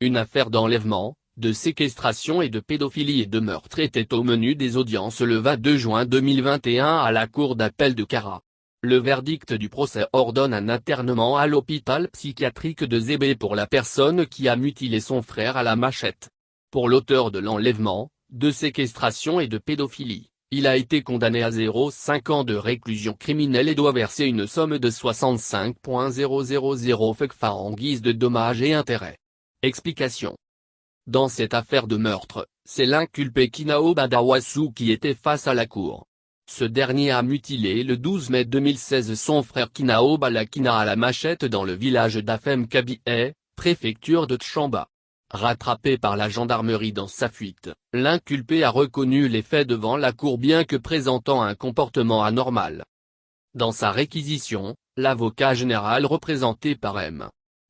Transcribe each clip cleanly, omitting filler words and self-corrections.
Une affaire d'enlèvement, de séquestration et de pédophilie et de meurtre était au menu des audiences le 22 juin 2021 à la cour d'appel de Cara. Le verdict du procès ordonne un internement à l'hôpital psychiatrique de Zébé pour la personne qui a mutilé son frère à la machette. Pour l'auteur de l'enlèvement, de séquestration et de pédophilie, il a été condamné à 0,5 ans de réclusion criminelle et doit verser une somme de 65,000 FCFA en guise de dommages et intérêts. Explication. Dans cette affaire de meurtre, c'est l'inculpé Kinao Badawasu qui était face à la cour. Ce dernier a mutilé le 12 mai 2016 son frère Kinao Balakina à la machette dans le village d'Afem Kabié, préfecture de Tchamba. Rattrapé par la gendarmerie dans sa fuite, l'inculpé a reconnu les faits devant la cour bien que présentant un comportement anormal. Dans sa réquisition, l'avocat général représenté par M.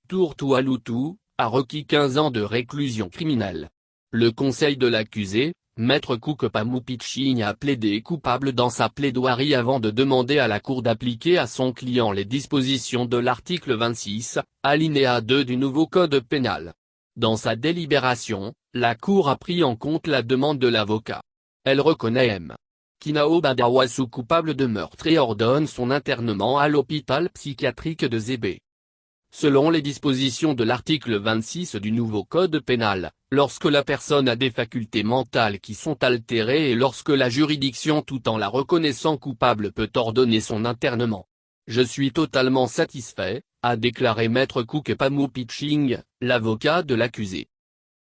Tourtoualoutou, a requis 15 ans de réclusion criminelle. Le conseil de l'accusé, Maître Koukepamou-Pitching a plaidé coupable dans sa plaidoirie avant de demander à la cour d'appliquer à son client les dispositions de l'article 26, alinéa 2 du nouveau code pénal. Dans sa délibération, la cour a pris en compte la demande de l'avocat. Elle reconnaît M. Kinao Badawasu coupable de meurtre et ordonne son internement à l'hôpital psychiatrique de Zébé. Selon les dispositions de l'article 26 du nouveau code pénal, lorsque la personne a des facultés mentales qui sont altérées et lorsque la juridiction tout en la reconnaissant coupable peut ordonner son internement. Je suis totalement satisfait, a déclaré Maître Koukepamou-Pitching, l'avocat de l'accusé.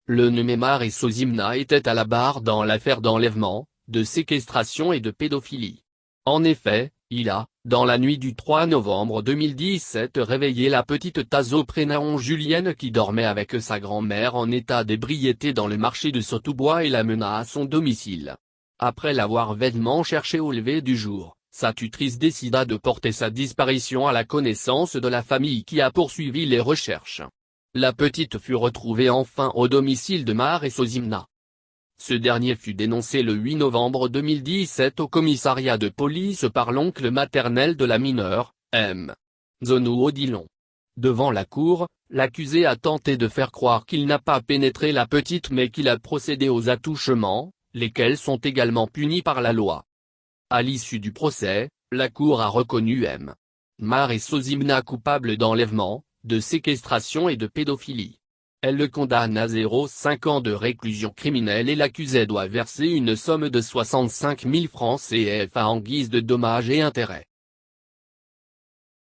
Le nommé Mare Sozimna était à la barre dans l'affaire d'enlèvement, de séquestration et de pédophilie. En effet, il a, dans la nuit du 3 novembre 2017 réveillé la petite Tazo prénom Julienne qui dormait avec sa grand-mère en état d'ébriété dans le marché de Sotoubois et la mena à son domicile. Après l'avoir vainement cherchée au lever du jour, sa tutrice décida de porter sa disparition à la connaissance de la famille qui a poursuivi les recherches. La petite fut retrouvée enfin au domicile de Mare Sozimna. Ce dernier fut dénoncé le 8 novembre 2017 au commissariat de police par l'oncle maternel de la mineure, M. Zonou Odilon. Devant la cour, l'accusé a tenté de faire croire qu'il n'a pas pénétré la petite mais qu'il a procédé aux attouchements, lesquels sont également punis par la loi. À l'issue du procès, la cour a reconnu M. Mare Sozimna coupable d'enlèvement, de séquestration et de pédophilie. Elle le condamne à 0,5 ans de réclusion criminelle et l'accusé doit verser une somme de 65 000 francs CFA en guise de dommages et intérêts.